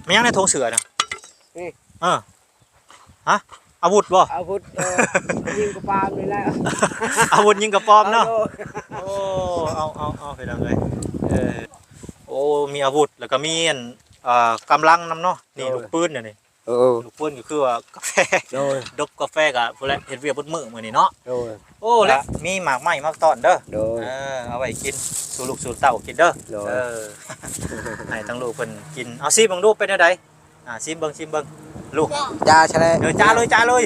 มันยังในทงเสือนะนี่ฮะอาวุธบ่อาวุธยิงกระปามนี่แหละอาวุธยิงกระปอมเนาะโอ้เอาไปดังเลยโอ้มีอาวุธแล้วก็มีกำลังนำเนาะนี่ลูกปืนเนี่ยนี่ลูกปืนก็คือว่ากาแฟดบกาแฟกับพวกแล้วเฮ็ดเวียบดมือมื้อนี้เนาะโอ้แล้วมีหมากไม้มาตอนเด้อเอาไว้กินสู่ลูกสู่เต้ากินเด้อให้ทั้งลูกเพิ่นกินเอาซิเบิ่งดูเป็นจังไดซิเบิ่งลูกจ้าใช่เลยจ้าเลยจ้าเลย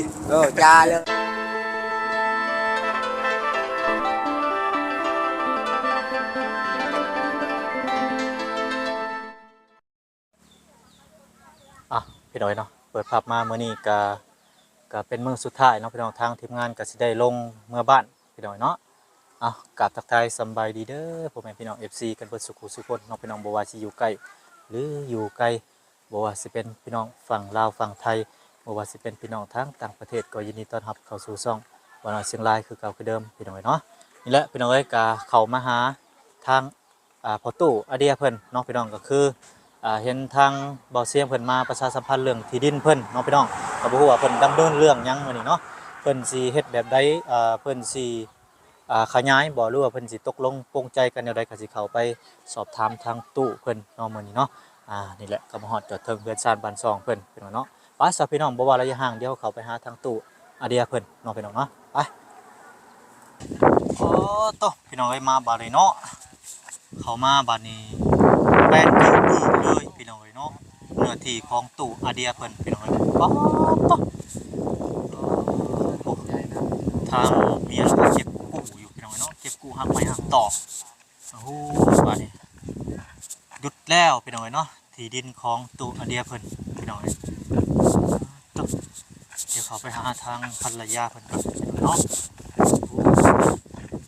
พี่น้อยเนาะเปิดภาพมาเมื่อนี้ก็เป็นมื้อสุดท้ายเนาะพี่น้องทางทีมงานก็สิได้ลงเมื่อบ้านพี่น้อยเนาะกราบทักทายสบายดีเด้อพ่อแม่พี่น้อง FC กันเบิดสุขุสุคนน้องพี่น้องบ่ว่าสิอยู่ใกล้หรืออยู่ไกลบ่ว่าสิเป็นพี่น้องฝั่งลาวฝั่งไทยบ่ว่าสิเป็นพี่น้องทางต่างประเทศก็ยินดีต้อนรับเข้าสู่ช่องบ่าวน้อยเชียงรายคือเก่าคือเดิมพี่น้อยเนาะนี่แหละพี่น้องเอ้ยก็เข้ามาหาทางพ่อตู้อาเดียเพิ่นน้องพี่น้องก็คือเห็นทางบ่อเสียงเพิ่นมาประชาสัมพันธ์เรื่องที่ดินเพิ่นน้องพี่น้องก็บ่ฮู้ว่าเพิ่นดำเนินเรื่องหยังมื้อนี้เนาะเพิ่นสิเฮ็ดแบบใดเพิ่นสิขยายบ่หรือว่าเพิ่นสิตกลงปรงใจกันแนวใดก็สิเข้าไปสอบถามทางตู้เพิ่นเนาะมื้อนี้เนาะนี่แหละก็มาฮอดจอดถึงเรือนชานบ้านซองเพิ่นพี่น้องเนาะไปซะพี่น้องบ่ว่าระยะห่างเดียวเข้าไปหาทางตู้อาเดียเพิ่นเนาะพี่น้องเนาะไปโอ้โตพี่น้องเอ้ยมาบาดนี้เนาะเข้ามาบาดนี้แป้นปื้อเลยพี่น้องเนาะเนื้อที่ของตู้อาเดียเพิ่นพี่น้องป๊อปทางเมียก็เก็บกู้อยู่พี่น้องเนาะเก็บกู้หักไม้หักตอกโอ้โหบาดนี้หยุดแล้วพี่น้องเนาะที่ดินของตู้อาเดียเพิ่นพี่น้องเดี๋ยวเขาไปหาทางภรรยาเพิ่นก่อนเนาะ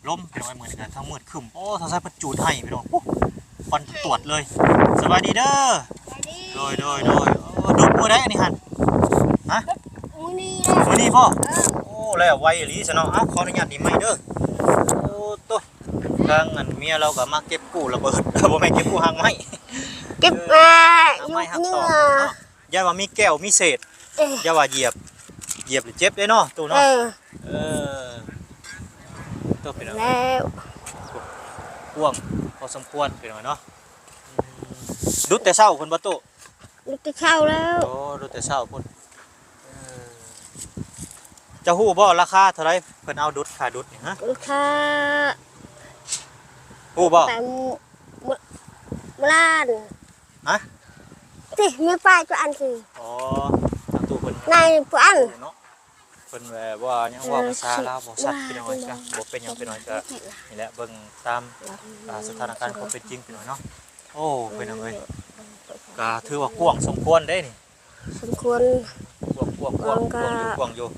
ล้มพี่น้องเหมือนกันทั้งมืดครึ้มโอ้ทางซ้ายเพิ่นจูดให้พี่น้องฟันตรวจเลยสบายดีเด้อโดยดุดมือได้อันนี้หันฮะมือนี่พ่อโอ้แล้วไวอีหลีซะเนาะขออนุญาตนี่ไม่เด้อโอ้ตัวทางอันเมียเราก็มาเก็บกู้ระเบิดบ่แม่นเก็บกู้หางไม้เก็บไม้หักตอกอย่าว่ามีแก้วมีเศษอย่าว่าเหยียบหรือเจ็บได้เนาะตู้เนาะตัวเป็นอะไรพ่วงพอสมควรเป็นอะไรเนาะดุดแต่เช้าคนประตูดุดแต่เช้าแล้วโอ้ดุดแต่เช้าคนจะฮู้บ่ราคาเท่าไรเพิ่นเอาดุดค่าดุดนี่ฮะราคาฮู้บ่ล้านฮะสิมีป้ายตัวอันสิอ๋อทางตู้เพิ่นในตัวอันเนาะเพิ่นแบบว่ายังว่าภาษาลาวบ่ชัดพี่น้องจ้ะบ่เป็นหยังพี่น้องจ้ะนี่แหละเบิ่งตามสถานการณ์ความเป็นจริงพี่น้องเนาะโอ้พี่น้องเอ้ยก็ถือว่ากว้างสมควรเด้นี่สมควรกว้างอยู่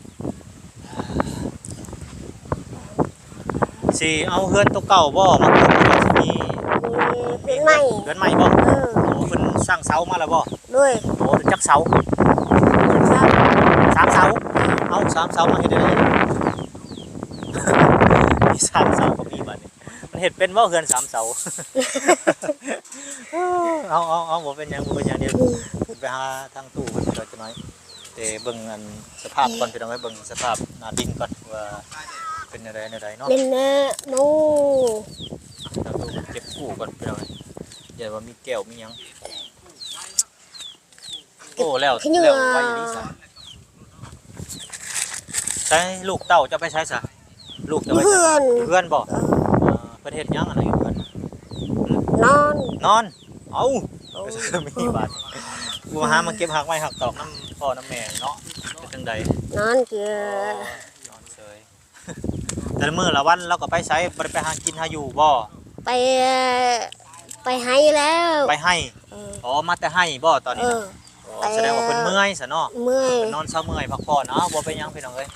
สิเอาเฮือนตัวเก่าบ่มาเพิ่นมีเป็นใหม่เฮือนใหม่บ่โอ้เพิ่นสร้างเสามาแล้วบ่ด้วยโอ้จักเสา3 เสาเอา3 เสามาเฮ็ดได้มี3 เสาก็มีบัดนี้มันเฮ็ดเป็นบ่เฮือน3 เสาเอาบ่เป็นหยังเดี๋ยวไปหาทางตู้เพิ่นจักหน่อยแต่เบิ่งอันสภาพก่อนพี่น้องให้เบิ่งสภาพหน้าดินก่อนว่าเป็นอะไรเนาะเป็นนูทางตู้เก็บกู้ก่อนพี่น้องอย่าว่ามีแก้วมีหยังโอ้แล้วไว้นี่ซะใช้ลูกเต้าจะไปใช้ซะลูกจะไปเพื่อนบ่ประเทศยังอะไรอยู่กันนอนเอามีบาทกูหามาเก็บหักไว้หักตอกน้ำพ่อน้ำแม่เนาะเป็นจังใดนอนเจือนอนเฉยแต่มื้อละวันเราก็ไปใช้บ่ได้ไปหากินหาอยู่บ่ไปให้แล้วไปให้อ๋อมาแต่ให้บ่ตอนนี้แสดงว่าเพิ่นเมื่อยซะเนาะเมื่อยนอนเช้าเมื่อยพักผ่อนบ่เป็นหยังพี่น้องเอ้ย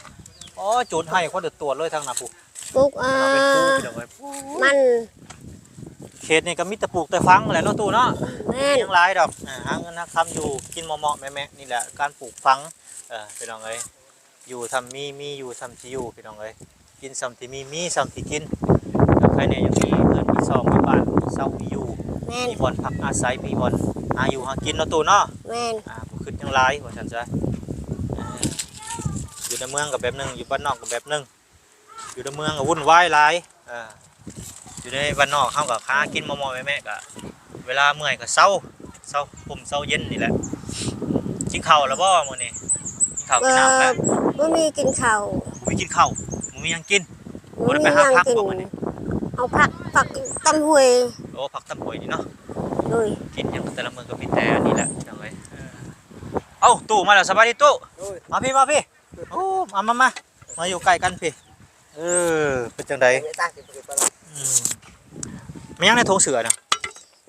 อ๋อจุดให้คนเดือดตรวจเลยทางน่ะปุ๊กเป็นผู้พี่น้องเอ้ยมันเขตนี่ก็มีแต่ปลูกแต่ฟังแหละเนาะตู้เนาะยังหลายดอกหาเงินหาคำอยู่กินเหมาะๆแม่ๆนี่แหละการปลูกฟังพี่น้องเอ้ยอยู่ทำมีอยู่ทำที่อยู่พี่น้องเอ้ยกินซ้ำที่มีซ้ำที่กินใครเนี่ยยังมีเงินมีซองมีบ้านเศร้ามีอยู่ แม่น มีบ่อนพักอาศัยมีบ่อนอาอยู่หากินเนาะตู่เนาะ แม่น บ่ขึ้นจังหลายว่าซั่นซะอ่าอยู่ในเมืองก็แบบหนึงอยู่บ้านนอกก็แบบหนึงอยู่ในเมืองก็วุ่นวายหลายอยู่ในบ้านนอกเฮาก็หากินมอๆแม่ๆก็เวลาเมื่อยก็เซาผมเซาเย็นนี่แหละกินข้าวแล้วบ่มื้อนี้กินข้าวกินน้ำแล้ว บ่มีกินข้าว บ่มีกินข้าวบ่มีหยังกิน บ่ ได้ มี ไปหา หยัง ผัก กิน บ่มื้อนี้ เอาผักตำหวย โอ้ผักตำป่วยนี่เนาะ เลย กินหยังแต่ละมื้อก็มีแต่อันนี้แหละจังไว้เอ้าตู่มาแล้วสบายดีตู่ โอ้ย มาพี่โอ้มาอยู่ใกล้กันพี่เป็นจังได ไม่ตายสิไปแล้ว มีหยังในธงเสือน่ะ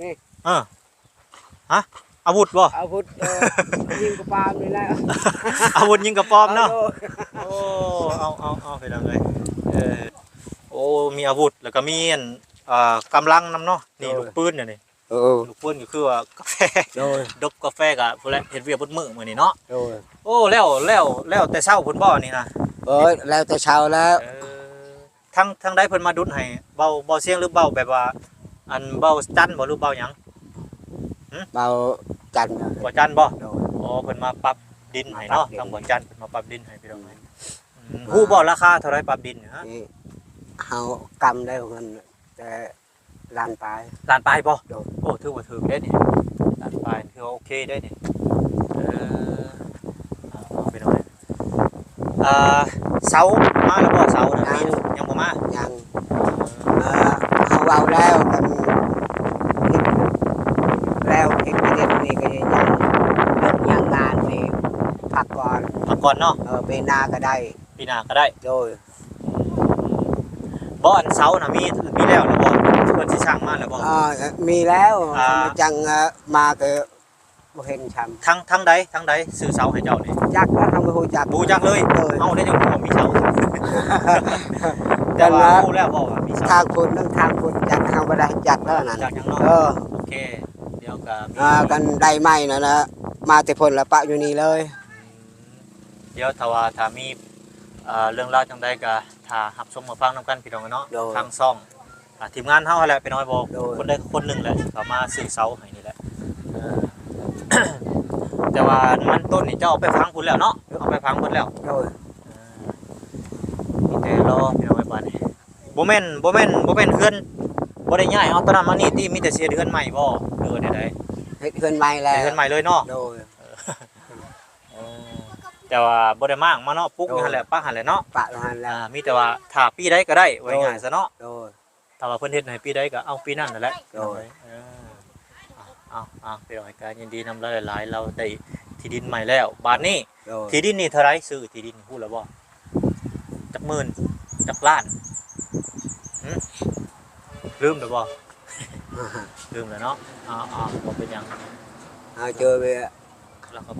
นี่ ฮะอาวุธบ่ อาวุธยิงกระปามนี่แหละ อาวุธยิงกระปอมเนาะ อ โอ้เอาไปแล้วเลยโอ้มีอาวุธแล้วก็มีอันกำลังนำเนาะนี่ลูกปืนเนี่ยนี่ โอ้ย ลูกปืนก็คือว่ากาแฟ โดย ดบกาแฟก็พุ่นแหละเฮ็ดเวียกเบิดมื้อมื้อนี้เนาะ โดย โอ้แล้วแต่เช้าพุ่นบ่นี่นะ เอ้ยแล้วแต่เช้าแล้ว ทางใดเพิ่นมาดุดให้เบาเสียงหรือเบาแบบว่าอันเบาจันบ่หรือเบาหยัง เบาจันทร์ บ่จันบ่ โดย อ๋อเพิ่นมาปรับดินให้เนาะ มาปรับดิน ทางบ่จันเพิ่นมาปรับดินให้พี่น้องฮู้บ่ราคาเท่าไรปรับดินฮะ นี่เฮากำได้เงินแต่ล้านปลาย ล้านปลายบ่ โดน โอ้ถือว่าถูกเด้นี่ล้านปลายถือว่าโอเคได้นี่เอาไปหน่อยเสามาแล้วบ่เสาน่ะมียังบ่มา ยังเฮาเอาแล้วกันแล้วคิดประเด็นนี้ก็ยังเลิกยังงานนี่พักก่อน พักก่อนเนาะ ไปนาก็ได้ ปีหน้าก็ได้ โดย บ่อันเสาน่ะมีแล้วบ่เพิ่นสิสร้างมาแล้วบ่ มีแล้ว À. จังมาก็บ่เห็นช้ำ ทางใดซื้อเสาให้เจ้านี่ จักแล้วทำบ่ฮู้จัก บูจักเลย เลย เอ้าได้จังบ่มีเสาแต่ว่ารู้แล้วบ่ว่ามีเสา ทางคนนึงทางคนจักเฮาบ่ได้จักแล้วนั่น จากยังเนาะ โอเค เดี๋ยวก็มี กันได้ไม้นั่นนะมาแต่พ่นละปะอยู่นี่เลย เดี๋ยวถ้ามีเรื่องราวจังใดก็ถ้ารับชมมาฟังนํกันพี่น้องเนาะทางช่องทีมงานเฮาแหละเป็นน้อยบ่คนใดคนหนึงแหละเขามาซื้อเสาให้นี่แหละแต่ว่ามันต้นนี่เจ้าเอาไปฟังพุ่นแล้วเนาะเอาไปฟังพุ่นแล้ว โดย มีแต่รอพี่น้องไว้บัดนี้บ่แม่นเฮือนบ่ได้ย้ายเอาตอนนั้นมานี่ติมีแต่เสียเดือนใหม่บ่หรือว่าใด เฮ็ดเฮือนใหม่ ๆ แล้ว เดือนใหม่เลยเนาะ โดย แต่ว่าบ่ได้มากมาเนาะปุ๊กนี่หั่นแหละปักหั่นแหละเนาะ ปะหันแล้ว มีแต่ว่าถ้าปีใดก็ได้ไว้ง่ายซะเนาะ โดย ถ้าว่าเพิ่นเฮ็ดให้ปีใดก็เอาปีนั้นนั่นแหละ โอ้ย เอาไปหน่อยการยินดีนำหลายๆเราได้ที่ดินใหม่แล้วบาทนี้ โดย ที่ดินนี่เท่าไรซื้อที่ดินพูดแล้วบ่จักหมื่นจักล้านลืมแล้วบ่ลืมแล้วเนาะบ่เป็นหยัง เอาเจอไป แล้วก็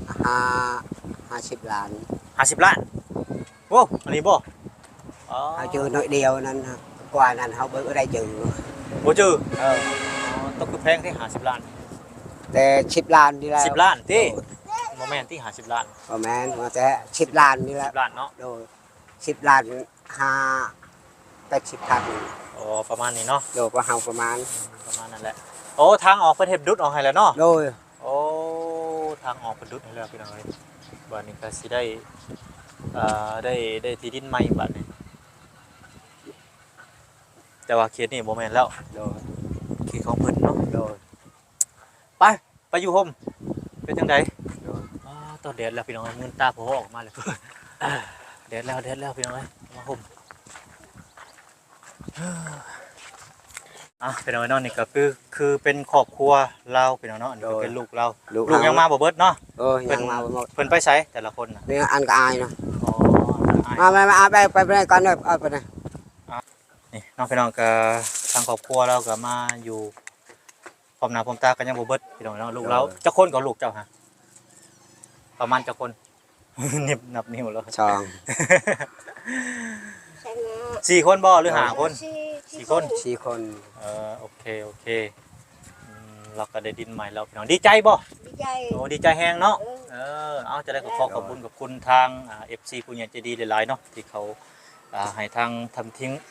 50 ล้าน 50 ล้านโอ้อันนี้บ่อ๋อ เอาเจอน้อยเดียวนั้นกว่านั้นเฮาบ่ได้เจอ บ่จื้อต้องคือแพงที่50 ล้าน แต่10 ล้านนี่แล้ว 10 ล้านติบ่แม่นที่50 ล้าน บ่แม่นว่าแต่10 ล้านนี่แหละ 10 ล้านเนาะ โดย10 ล้าน80 พัน อ๋อประมาณนี้เนาะ โดยก็เฮาประมาณ นั่นแหละโอ้ทางออกเพิ่นเฮ็ดดุดออกให้แล้วเนาะ โดย โอ้ทางออกเพิ่นดุดให้แล้วพี่น้องเอ้ยบัดนี้ก็สิได้ได้ที่ดินใหม่บัดนี้แต่ว่าเขตนี่บ่แม่นแล้ว โดย เขตของเพิ่นเนาะ โดย ไปอยู่ห่มเป็นจังได โดย ตอนแดดแล้วพี่น้องเอ้ยมืนตาโผล่ออกมาเลยแดดแล้วพี่น้องเอ้ยมาห่มพี่น้องเอ้ยเนาะนี่ก็คือเป็นครอบครัวเราพี่น้องเนาะอันนี้ก็เป็นลูกเราลูกยังมาบ่เบิดเนาะ ยังมาบ่หมด เพิ่นไปไสแต่ละคนน่ะ นี่อันก็อายเนาะ อ๋อ มาไปก่อนเด้อเอาไปนะ นี่น้องพี่น้องก็ทางครอบครัวเราก็มาอยู่พร้อมหน้าพร้อมตากันยังบ่เบิดพี่น้องเนาะลูกเราจักคนกับลูกเจ้าฮะประมาณจักคน นับนิ้วแล้ว ช่อง ใช่ไหม 4 คนบ่หรือ5 คน 4 คน 4 คน โอเคเราก็ได้ดินใหม่แล้วพี่น้องดีใจบ่ ดีใจ โอ้ดีใจแฮงเนาะเอาจะได้ขอบคุณทางFC ผู้ใหญ่ใจดีหลายๆเนาะที่เขาให้ทาง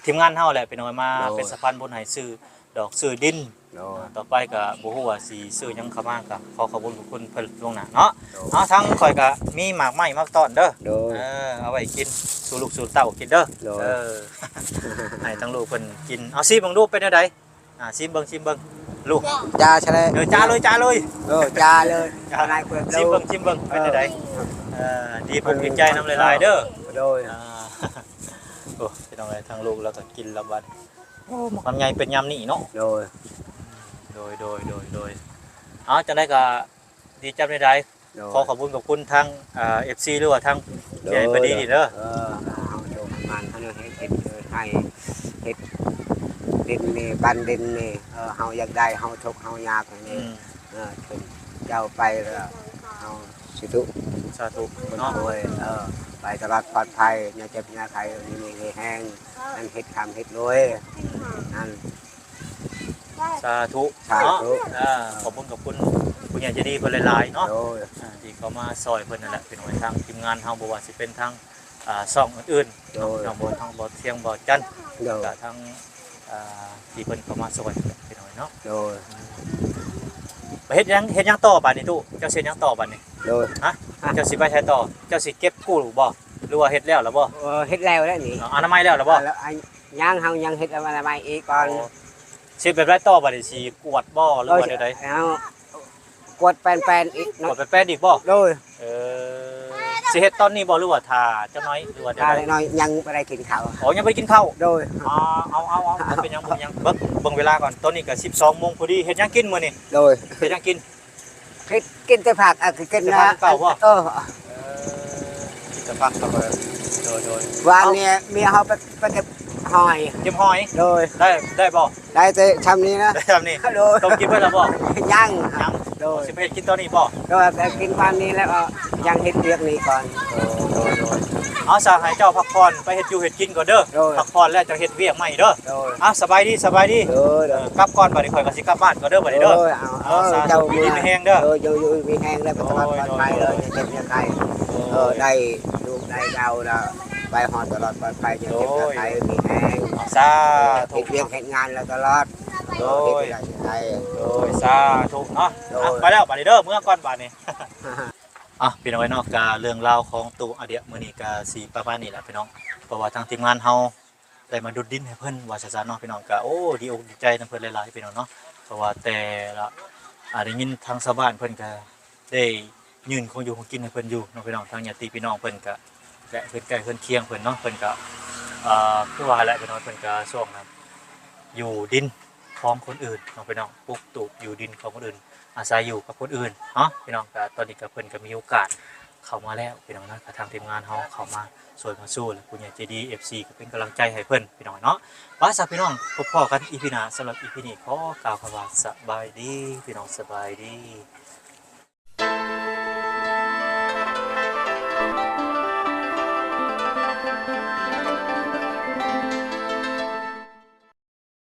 ทีมงานเฮาแหละพี่น้องมาเป็นสะพานบุญให้ซื้อดอกซื้อดิน โดย ต่อไปก็บ่ฮู้ว่าสิซื้อหยังเข้ามาก็ขอขอบคุณเพิ่นล่วงหน้าเนาะเอาทั้งข่อยก็มีหมากไม้มาต้อนเด้อ โดย เอาไว้กินสู่ลูกสู่เต้ากินเด้อ โดย ให้ทั้งลูกเพิ่นกินเอาซิเบิ่งดูเป็นจังไดซิเบิ่งลูก ยาใช่ไหม จ้าเลย ยาเลยอะไรเปิด ซิเบิ่งเป็นจังไดดีผมกินใจน้ำลายๆเด้อ โดย โอ้พี่น้องเอ้ยทั้งลูกแล้วก็กินแล้วบัดโอ้มันใหญ่เป็นยำนี่เนาะ โดย โดยเอาจังไดก็ดีจับได้ขอขอบคุณทางFC หรือว่าทางใหญ่ประดีนี่เด้อ เอาโดนมันเขาเนี่ยเห็ดให้เห็ดดินนี่บันดินนี่เฮาอยากได้เฮาทุกเฮายากอย่างนี้ถึงเจ้าไปแล้วเฮาสิทุ สาธุ คน เนาะ รวยไปตลอดปลอดภัยอย่าเจ็บอย่าไข้มีแห้งนั่นเห็ดคำเห็ดรวยนั่น สาธุ สาธุ เนาะขอบคุณผู้ใหญ่ใจดีเพิ่นหลายๆเนาะ โดย ที่เขามาซอยเพิ่นนั่นแหละเป็นหน่วยทางทีมงานเฮาบ่ว่าสิเป็นทางช่องอื่นๆ โดย ทางบ่ทางบ่เที่ยงบ่จันทร์ โดย ก็ทางที่เพิ่นเข้ามาซอยเป็นหน่วยเนาะ โดย ไปเฮ็ดหยังต่อบัดนี้ตู้เจ้าสิเฮ็ดหยังต่อบัดนี้ โดย ฮะเจ้าสิไปใช้ต่อเจ้าสิเก็บกู้หรือบ่หรือว่าเฮ็ดแล้วบ่ เฮ็ดแล้วนี่ อนามัยแล้วบ่ แล้วยังเฮายังเฮ็ดอะไรมาอีกก่อน สิแบบไรต่อบัดนี้สิกวดบ่หรือว่าใด เอากดแปนอีก ๆกวดไปแป้นอีกบ่ โดย สิเฮ็ดตอนนี้บ่หรือว่าท่าจักหน่อยหรือว่าใด ถ้าน้อยยังไม่ได้กินข้าว ๆอ๋อยังบ่ได้กินข้าว โดย เอาบ่เป็นหยังเบิ่งเวลาก่อนตอนนี้ก็ 12 โมงพอดีเฮ็ดหยังกินมื้อนี้ โดย เฮ็ดหยังกิน กินแต่ผักกิน แต่ผักเก่าบ่ กิน จะพักครับโดย วางเนี่ยเมียเขาไปเก็บหอย เก็บหอย โดย ได้บ่ ได้แต่ทำนี้นะ ได้แบบนี้ โดย ต้องกินเพิ่นแล้วบ่ ยัง ยัง โดย สิไปเฮ็ดกินตอนนี้บ่ โดยไปกินวันนี้แล้วก็ยังเฮ็ดเรียกนี้ก่อน เอาซะให้เจ้าพักผ่อนไปเฮ็ดอยู่เฮ็ดกินก่อนเด้อ โดย พักผ่อนแล้วจะเฮ็ดเวียกใหม่เด้อ โดย สบายดี โดย กลับก่อนบัดนี้ข่อยก็สิกลับบ้านก่อนเด้อบัดนี้เด้อ เอา เจ้าอยู่ดีมีแฮงเด้อ อยู่มีแห้งแล้วไปตลอดปลอดภัยเลยอย่าเจ็บอย่าไข้ได้ลูกได้เดาแล้วไปหอดตลอดปลอดภัยอย่าเจ็บอย่าไข้มีแห้ง สาธุ เฮ็ดเรียกเฮ็ดงานแล้วตลอด โดย เฮ็ดได้ สาธุเนาะไปแล้วบัดนี้เด้อมื้อก่อนบัดนี้ พี่น้องไว้เนาะกาเรื่องราวของตู่อเดียมื้อนี้ก็สิประมาณนี้แหละพี่น้องเพราะว่าทางทีมงานเฮาได้มาดุดดินให้เพิ่นว่าซั่นๆเนาะพี่น้องก็โอ้ดีอกดีใจนำเพิ่นหลายๆพี่น้องเนาะเพราะว่าแต่ละได้ยินทางชาวบ้านเพิ่นก็ได้ยื่นของอยู่ของกินให้เพิ่นอยู่เนาะพี่น้องทางญาติพี่น้องเพิ่นก็และเพิ่นใกล้เพิ่นเคียงเพิ่นเนาะเพิ่นก็คือว่าแหละพี่น้องเพิ่นก็ช่วงนั้นอยู่ดินของคนอื่นเนาะพี่น้องปลูกตูบอยู่ดินของคนอื่น อาศัยอยู่กับคนอื่นเนาะพี่น้องก็ตอนนี้ก็เพิ่นก็มีโอกาสเข้ามาแล้วพี่น้องนะทางทีมงานเฮาเข้ามาสวยมาสู้แล้วผู้ใหญ่ใจดี FC ก็เป็นกำลังใจให้เพิ่นพี่น้องเนาะว่าซะพี่น้องพบกันอีพีหน้าสำหรับอีพีนี้ขอกล่าวคำว่าสบายดีพี่น้องสบายดี